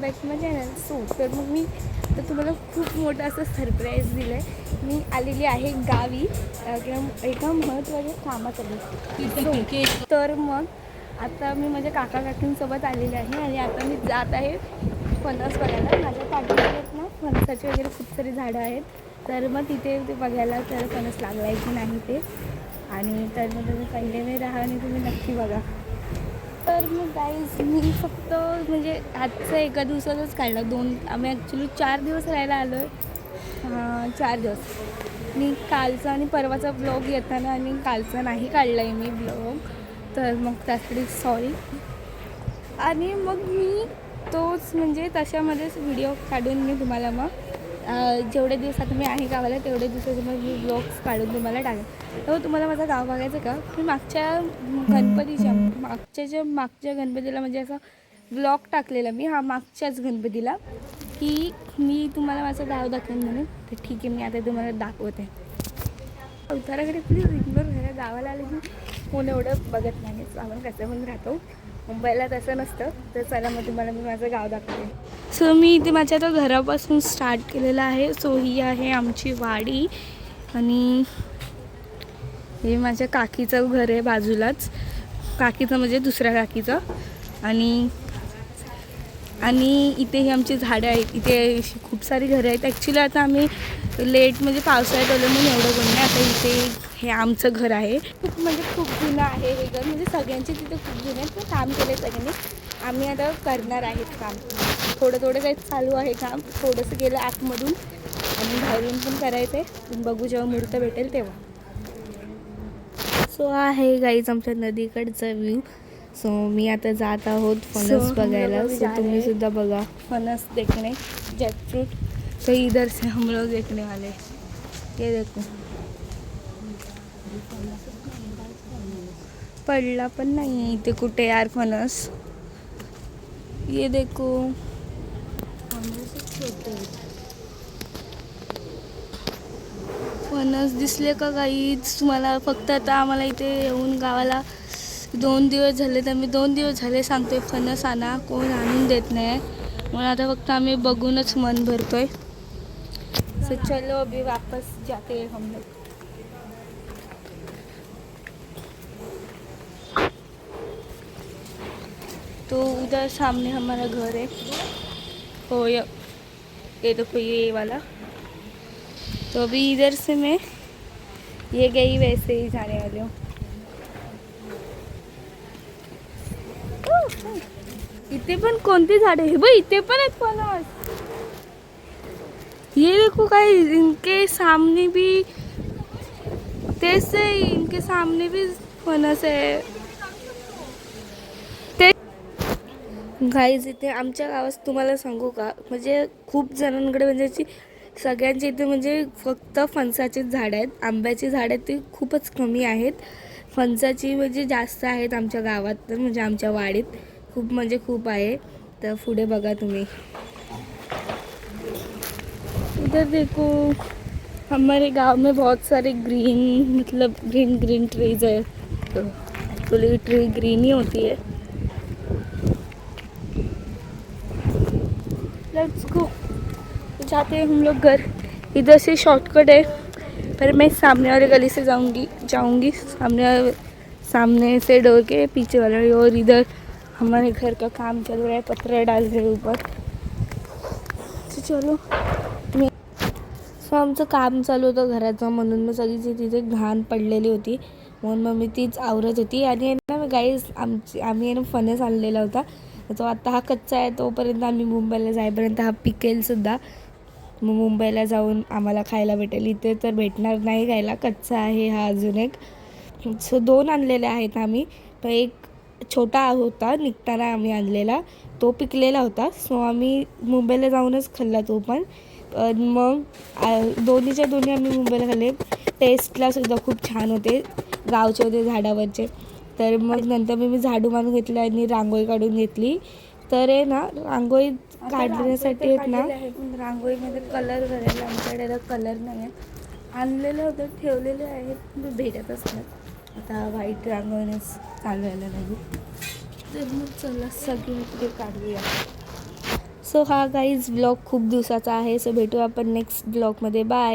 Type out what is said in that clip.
Back to my channel. So तर मग मी तर तुम्हाला खूप मोठं असं सरप्राईज दिलं आहे. मी आलेली आहे गावी एका महत्त्वाच्या कामासाठी. तर मग आता मी माझ्या काका काकींसोबत आलेले आहे आणि आता मी जात आहे फणस बघायला. माझ्या पाठीमागेत ना फणसाची वगैरे खूप सारी झाडं आहेत. तर मग तिथे ते बघायला तर फणस लागला आहे की नाही ते. आणि तर मग तुम्ही कंटिन्यू राहा आणि तुम्ही नक्की बघा. तर मग गाईज मी फक्त म्हणजे आजचं एका दिवसातच काढलं. आम्ही ॲक्च्युली 4 दिवस राहायला आलो आहे. 4 दिवस मी कालचा आणि परवाचा ब्लॉग येताना आणि कालचा नाही काढला आहे मी ब्लॉग. तर मग त्यासाठी सॉरी. आणि मग मी तोच म्हणजे तशामध्येच व्हिडिओ काढून मी तुम्हाला मग जेवढे दिवस आता मी आहे गावाला तेवढे दिवसाचे मग मी ब्लॉग्स काढून तुम्हाला टाकेन. तर तुम्हाला माझं गाव बघायचं का? मी मागच्या गणपतीला म्हणजे असा ब्लॉग टाकलेला मी मागच्याच गणपतीला की मी तुम्हाला माझं गाव दाखवेन म्हणून. तर ठीक आहे, मी आता तुम्हाला दाखवते. उत्तराकडे प्लीज इग्नोर करा. गावाला आले की फोन एवढं बघत नाही. आपण कसं पण राहतो, मुंबईला तसं नसतं. तर चला मग तुम्हाला मी माझं गाव दाखवते. सो मी इथे माझ्या आता घरापासून स्टार्ट केलेलं आहे. सो ही आहे आमची वाडी आणि हे माझ्या काकीचं घर आहे बाजूलाच. काकीचं म्हणजे दुसऱ्या काकीचं. आणि इथे ही आमची झाडं आहेत. इथे खूप सारी घरं आहेत. ॲक्च्युली आता आम्ही लेट म्हणजे पावसाळ्यात आलो म्हणून एवढं कोण नाही. आता इथे हे आमचं घर आहे. खूप जुनं आहे हे घर. म्हणजे सगळ्यांचे तिथे खूप जुने आहेत. पण काम केले सगळ्यांनी. आम्ही आता करणार आहेत काम. थोडं काही चालू आहे काम. थोडंसं गेलं आतमधून आणि बाहेरून पण करायचं आहे. बघू जेव्हा मुहूर्त भेटेल तेव्हा. सो आहे गाईज आमच्या नदीकडचा व्ह्यू. सो मी आता जात आहोत फणस बघायला. सो तुम्ही सुद्धा बघा फणस देखने जैकफ्रूट. तो इधर से हम लोग देखने वाले. ये देखो पडला पण नाही इथे कुठे यार फणस. ये देखो फणस दिसले का काहीच तुम्हाला? फक्त आता आम्हाला इथे येऊन गावाला 2 दिवस झाले. तर मी 2 दिवस झाले सांगतोय फणस आणा, कोण आणून देत नाही. मग आता फक्त आम्ही बघूनच मन भरतोय. सो चलो अभी वापस जाते हम लोग. तो उधर सामने हमारा घर है. तो ये देखो ये वाला. तो अभी इधर से मैं ये गई वैसे ही जाने वाली हूँ. इथे पण कोणती झाडे आहे भाई? इथे पण आहेत फणस. ये देखो गाइस, इनके सामने भी इनके सामने भी फणस है. ते गाइस इथे आमच्या गावात तुम्हाला सांगू का, म्हणजे खूप जणांकडे म्हणजे सगळ्यांच्या इथे म्हणजे फक्त फणसाची झाडं आहेत. आंब्याची झाडं आहेत ती खूपच कमी आहेत. फणसाची म्हणजे जास्त आहेत आमच्या गावात. तर म्हणजे आमच्या वाडीत खूप आहे. तर पुढे बघा तुम्ही. उधर देखो हमारे गांव में बहुत सारे ग्रीन ट्रीज है. तो एक्चुअली ट्री ग्रीन ही होती है. Let's go. जाते हैं हम लोग घर. इधर से शॉर्टकट है, पर मैं सामने वाले गली से जाऊंगी सामने से डोर के पीछे वाले. और इधर हमारे घर का काम चल रहा है, पत्थर डाल रहे हैं ऊपर. तो चलो. सो आमचं काम चालू होतं घराचं, म्हणून मग सगळी तिथे घाण पडलेली होती. म्हणून मग मी तीच आवरत होती. आणि ना गाईज आम्ही ना फणस आणलेला होता. तो आता हा कच्चा आहे. तोपर्यंत आम्ही मुंबईला जाईपर्यंत हा पिकेलसुद्धा. मग मुंबईला जाऊन आम्हाला खायला भेटेल. इथे तर भेटणार नाही खायला, कच्चा आहे हा अजून एक. सो 2 आणलेले आहेत आम्ही. तो एक छोटा होता निघताना आम्ही आणलेला, तो पिकलेला होता. सो आम्ही मुंबईला जाऊनच खाल्ला तो पण. मग दोन्ही आम्ही मुंबईला खाल्ले. टेस्टला सुद्धा खूप छान होते. गावचे होते झाडावरचे. तर मग नंतर मी झाडू मारून घेतलं आणि रांगोळी काढून घेतली. तर आहे ना रांगोळी काढण्यासाठी आहेत ना, रांगोळीमध्ये कलर करायला आमच्याकडे कलर नाही आहे. आणलेलं होतं, ठेवलेले आहेत, भेटतच नाही. आता व्हाईट रांगोळीनेच चालवायला लागेल. तर मग चला सगळे इकडे काढूया. सो सो हा गाईज ब्लॉग खूप दिवसाचा आहे. सो भेटू आपण नेक्स्ट ब्लॉगमध्ये. बाय.